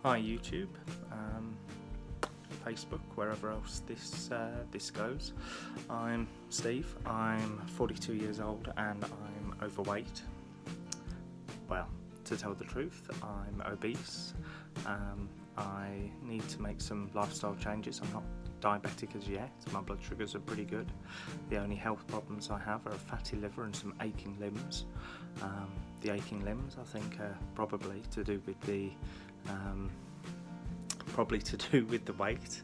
Hi YouTube, Facebook, wherever else this goes. I'm Steve, I'm 42 years old and I'm overweight. Well, to tell the truth, I'm obese. I need to make some lifestyle changes. I'm not diabetic as yet, my blood sugars are pretty good. The only health problems I have are a fatty liver and some aching limbs. The aching limbs I think are probably to do with the weight,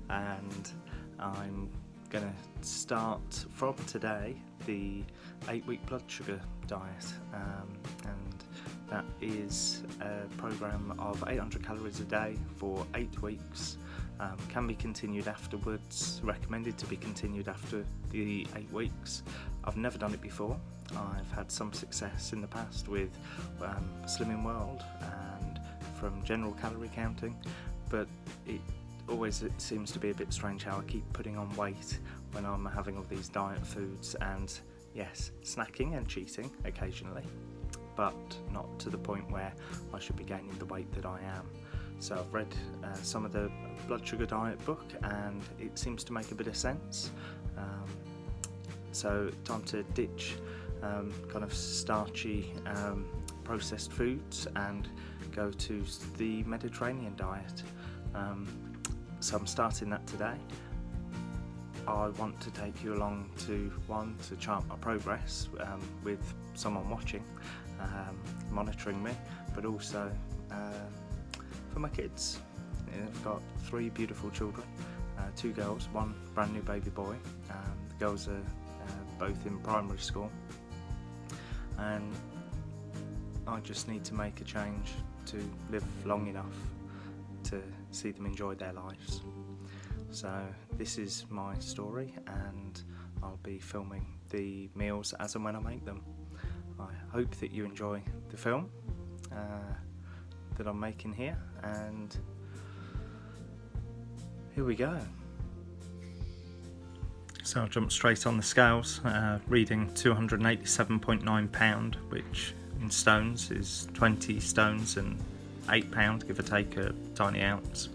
and I'm gonna start from today the 8-week blood sugar diet, and that is a program of 800 calories a day for 8 weeks. Can be continued afterwards, recommended to be continued after the 8 weeks. I've never done it before. I've had some success in the past with Slimming World and from general calorie counting, but it seems to be a bit strange how I keep putting on weight when I'm having all these diet foods, and yes, snacking and cheating occasionally, but not to the point where I should be gaining the weight that I am. So I've read some of the blood sugar diet book and it seems to make a bit of sense. So time to ditch kind of starchy processed foods and go to the Mediterranean diet. So I'm starting that today. I want to take you along to chart my progress with someone watching, monitoring me, but also for my kids. I've got 3 beautiful children, 2 girls, 1 brand new baby boy. The girls are both in primary school, and I just need to make a change to live long enough to see them enjoy their lives. So this is my story, and I'll be filming the meals as and when I make them. I hope that you enjoy the film that I'm making here, and here we go. So I'll jump straight on the scales, reading 287.9 £, which in stones is 20 stones and £8, give or take a tiny ounce.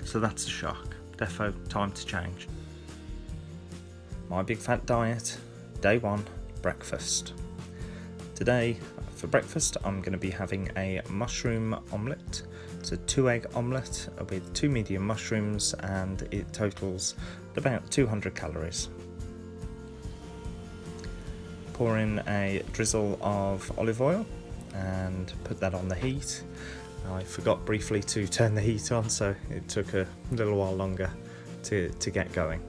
So that's a shock. Defo time to change. My big fat diet, day 1, breakfast. Today for breakfast I'm going to be having a mushroom omelette. It's a 2-egg omelette with 2 medium mushrooms, and it totals about 200 calories. Pour in a drizzle of olive oil and put that on the heat. I forgot briefly to turn the heat on, so it took a little while longer to get going.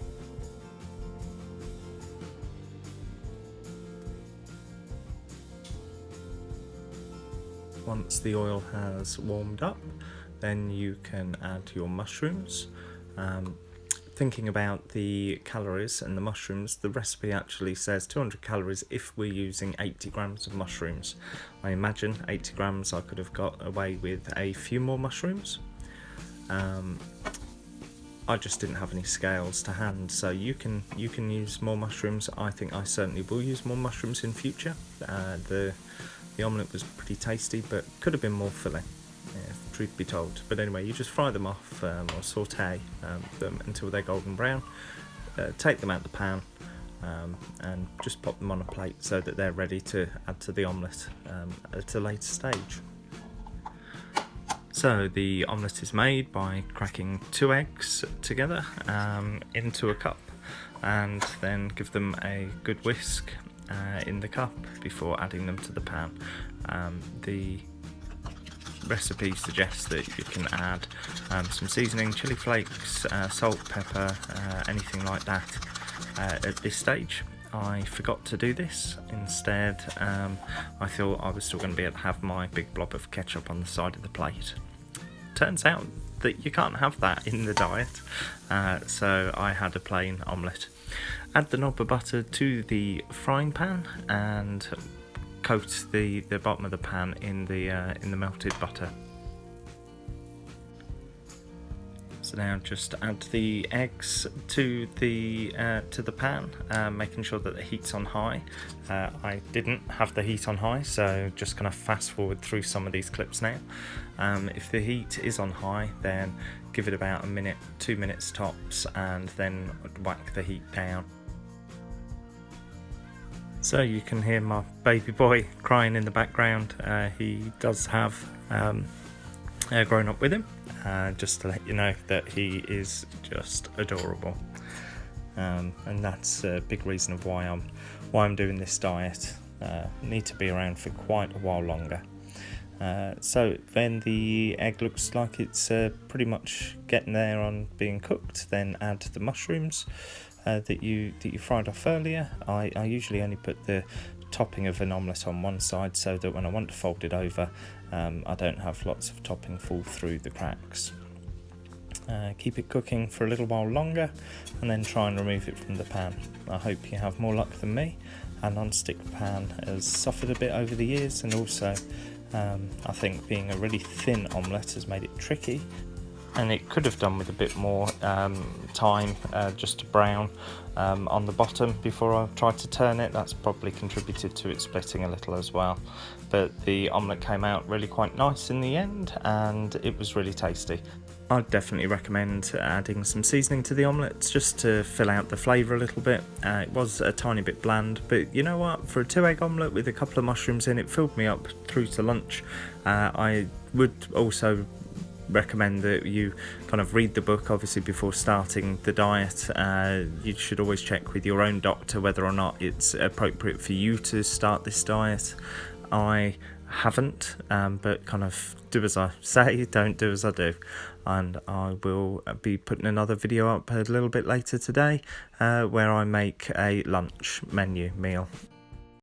Once the oil has warmed up, then you can add your mushrooms. Thinking about the calories and the mushrooms, the recipe actually says 200 calories if we're using 80 grams of mushrooms. I imagine 80 grams I could have got away with a few more mushrooms. I just didn't have any scales to hand, so you can use more mushrooms. I think I certainly will use more mushrooms in future. The omelette was pretty tasty, but could have been more filling, if truth be told. But anyway, you just fry them off or saute them until they're golden brown. Take them out the pan and just pop them on a plate so that they're ready to add to the omelette at a later stage. So the omelette is made by cracking 2 eggs together into a cup, and then give them a good whisk in the cup before adding them to the pan. The recipe suggests that you can add some seasoning, chili flakes, salt, pepper, anything like that at this stage. I forgot to do this. Instead, I thought I was still going to be able to have my big blob of ketchup on the side of the plate. Turns out that you can't have that in the diet, so I had a plain omelette. Add the knob of butter to the frying pan and coat the bottom of the pan in the melted butter. So So now just add the eggs to the pan, making sure that the heat's on high. I didn't have the heat on high, so just going to fast forward through some of these clips now. If the heat is on high, then give it about a minute, 2 minutes tops, and then whack the heat down. So you can hear my baby boy crying in the background. He does have grown up with him, just to let you know that he is just adorable, and that's a big reason of why I'm doing this diet. Need to be around for quite a while longer. So then the egg looks like it's pretty much getting there on being cooked. Then add the mushrooms that you fried off earlier. I usually only put the topping of an omelette on one side, so that when I want to fold it over, I don't have lots of topping fall through the cracks. Keep it cooking for a little while longer, and then try and remove it from the pan. I hope you have more luck than me. A non-stick pan has suffered a bit over the years, and also I think being a really thin omelette has made it tricky, and it could have done with a bit more time just to brown on the bottom before I tried to turn it. That's probably contributed to it splitting a little as well. But the omelette came out really quite nice in the end, and it was really tasty. I'd definitely recommend adding some seasoning to the omelettes just to fill out the flavour a little bit. It was a tiny bit bland, but you know what? For a 2-egg omelette with a couple of mushrooms in, it filled me up through to lunch. I would also recommend that you kind of read the book, obviously, before starting the diet. You should always check with your own doctor whether or not it's appropriate for you to start this diet. I haven't, but kind of do as I say, don't do as I do. And I will be putting another video up a little bit later today where I make a lunch menu meal.